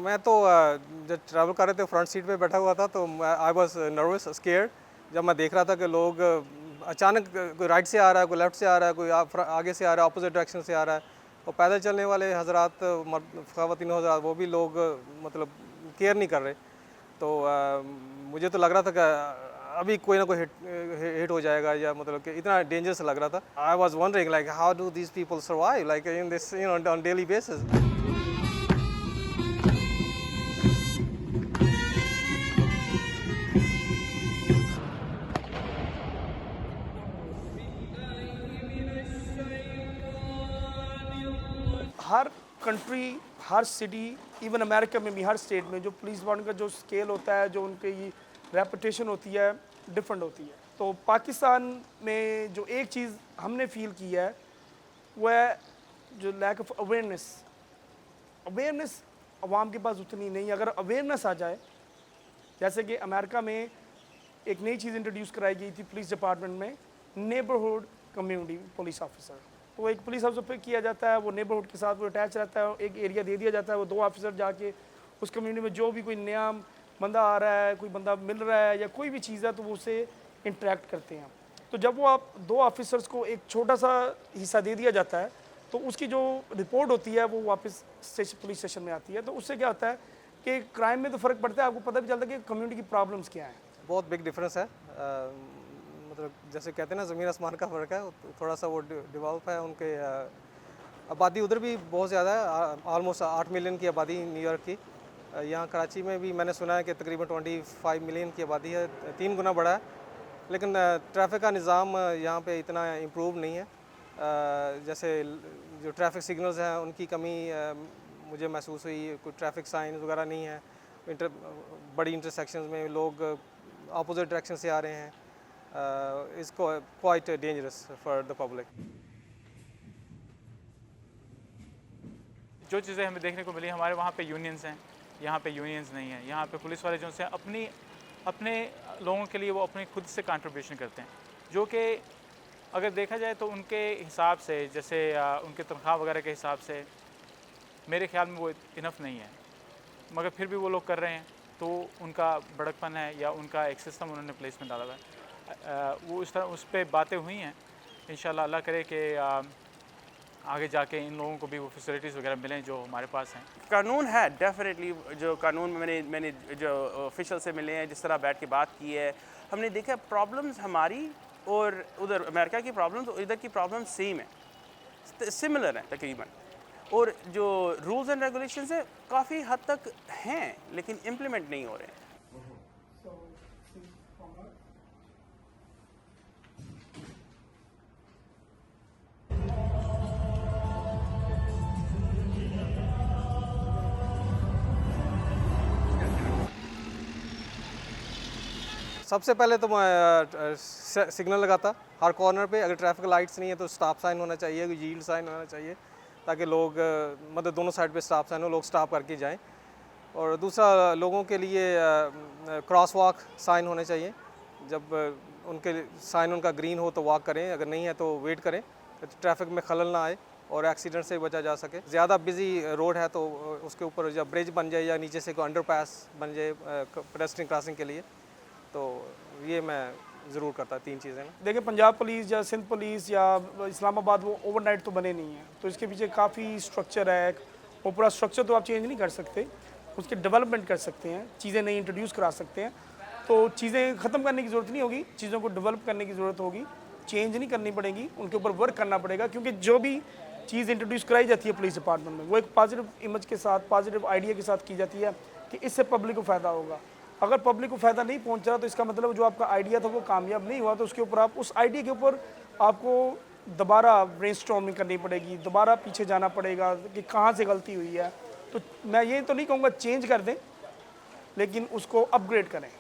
मैं तो जब ट्रैवल कर रहे थे फ्रंट सीट पे बैठा हुआ था तो आई वाज नर्वस स्केयर्ड जब मैं देख रहा था कि लोग अचानक कोई राइट से आ रहा है, कोई लेफ़्ट से आ रहा है, कोई आगे से आ रहा है, अपोजिट डायरेक्शन से आ रहा है और पैदल चलने वाले हज़रात ख़वातीन हज़रात वो भी लोग मतलब केयर नहीं कर रहे। तो मुझे तो लग रहा था कि अभी कोई ना कोई हिट हो जाएगा या मतलब कि इतना डेंजरस लग रहा था। I was wondering like how do these people survive like in this on daily basis. हर कंट्री, हर सिटी, इवन अमेरिका में भी हर स्टेट में जो पुलिस डिपार्टमेंट का जो स्केल होता है, जो उनकी रेपुटेशन होती है, डिफरेंट होती है। तो पाकिस्तान में जो एक चीज़ हमने फील की है वो है जो लैक ऑफ अवेयरनेस। अवेयरनेस आवाम के पास उतनी नहीं। अगर अवेयरनेस आ जाए, जैसे कि अमेरिका में एक नई चीज़ इंट्रोड्यूस कराई गई थी पुलिस डिपार्टमेंट में, नेबरहुड कम्युनिटी पुलिस ऑफिसर। तो एक पुलिस ऑफिसर पे किया जाता है, वो नेबरहुड के साथ वो अटैच रहता है, एक एरिया दे दिया जाता है, वो 2 ऑफिसर जाके उस कम्युनिटी में जो भी कोई नया बंदा आ रहा है, कोई बंदा मिल रहा है या कोई भी चीज़ है तो वो उससे इंटरेक्ट करते हैं। तो जब वो आप 2 ऑफिसर्स को एक छोटा सा हिस्सा दे दिया जाता है तो उसकी जो रिपोर्ट होती है वो वापस पुलिस स्टेशन में आती है। तो उससे क्या होता है कि क्राइम में तो फ़र्क पड़ता है, आपको पता भी चलता है कि कम्युनिटी की प्रॉब्लम्स क्या हैं। बहुत बिग डिफरेंस है। मतलब जैसे कहते हैं ना ज़मीन आसमान का फ़र्क है, थोड़ा सा वो डिवेलप है उनके। आबादी उधर भी बहुत ज़्यादा है, ऑलमोस्ट 8 मिलियन की आबादी न्यूयॉर्क की। यहाँ कराची में भी मैंने सुना है कि तकरीबन 25 मिलियन की आबादी है, 3 गुना बड़ा है। लेकिन ट्रैफिक का निज़ाम यहाँ पे इतना इम्प्रूव नहीं है। जैसे जो ट्रैफिक सिग्नल्स हैं उनकी कमी मुझे महसूस हुई, कोई ट्रैफिक साइन वगैरह नहीं है। बड़ी इंटरसेक्शंस में लोग अपोजिट डायरेक्शन से आ रहे हैं। इसको quite dangerous for the public. जो चीज़ें हमें देखने को मिली, हमारे वहाँ पे यूनियंस हैं, यहाँ पे यूनियंस नहीं है। यहाँ पे पुलिस वाले जो हैं अपने लोगों के लिए वो अपने खुद से कंट्रीब्यूशन करते हैं, जो कि अगर देखा जाए तो उनके हिसाब से, जैसे उनके तनख्वाह वगैरह के हिसाब से मेरे ख्याल में वो इनफ नहीं है, मगर फिर भी वो लोग कर रहे हैं। तो उनका बड़कपन है या उनका एक सिस्टम उन्होंने प्लेस में डाला हुआ है। वो उस पर बातें हुई हैं। इंशाल्लाह अल्लाह करे कि आगे जाके इन लोगों को भी वो फैसिलिटीज़ वगैरह मिलें जो हमारे पास हैं। कानून है डेफिनेटली। जो कानून मैंने जो ऑफिशियल से मिले हैं, जिस तरह बैठ के बात की है, हमने देखा प्रॉब्लम्स हमारी और उधर अमेरिका की प्रॉब्लम्स और इधर की प्रॉब्लम्स सेम है, सिमिलर हैं तकरीबन। और जो रूल्स एंड रेगुलेशंस हैं काफ़ी हद तक हैं लेकिन इम्प्लीमेंट नहीं हो रहे हैं। सबसे पहले तो मैं सिग्नल लगाता हर कॉर्नर पे। अगर ट्रैफिक लाइट्स नहीं है तो स्टॉप साइन होना चाहिए, कोई यील्ड साइन होना चाहिए, ताकि लोग मतलब दोनों साइड पे स्टॉप साइन हो, लोग स्टॉप करके जाएं। और दूसरा, लोगों के लिए क्रॉस वॉक साइन होने चाहिए। जब उनके साइन उनका ग्रीन हो तो वॉक करें, अगर नहीं है तो वेट करें, तो ट्रैफिक में खलल ना आए और एक्सीडेंट से बचा जा सके। ज़्यादा बिजी रोड है तो उसके ऊपर जब ब्रिज बन जाए या नीचे से कोई अंडरपास बन जाए पेडेस्ट्रियन क्रॉसिंग के लिए, तो ये मैं ज़रूर करता। 3 चीज़ें ना। देखिए, पंजाब पुलिस या सिंध पुलिस या इस्लामाबाद वो ओवरनाइट तो बने नहीं हैं, तो इसके पीछे काफ़ी स्ट्रक्चर है। वो पूरा स्ट्रक्चर तो आप चेंज नहीं कर सकते, उसके डेवलपमेंट कर सकते हैं, चीज़ें नई इंट्रोड्यूस करा सकते हैं। तो चीज़ें ख़त्म करने की ज़रूरत नहीं होगी, चीज़ों को डेवलप करने की ज़रूरत होगी, चेंज नहीं करनी पड़ेगी, उनके ऊपर वर्क करना पड़ेगा। क्योंकि जो भी चीज़ इंट्रोड्यूस कराई जाती है पुलिस डिपार्टमेंट में, वो एक पॉजिटिव इमेज के साथ, पॉजिटिव आइडिया के साथ की जाती है कि इससे पब्लिक को फ़ायदा होगा। अगर पब्लिक को फ़ायदा नहीं पहुंचा तो इसका मतलब जो आपका आइडिया था वो कामयाब नहीं हुआ। तो उसके ऊपर आप उस आइडिया के ऊपर आपको दोबारा ब्रेनस्टॉर्मिंग करनी पड़ेगी, दोबारा पीछे जाना पड़ेगा कि कहाँ से गलती हुई है। तो मैं ये तो नहीं कहूँगा चेंज कर दें, लेकिन उसको अपग्रेड करें।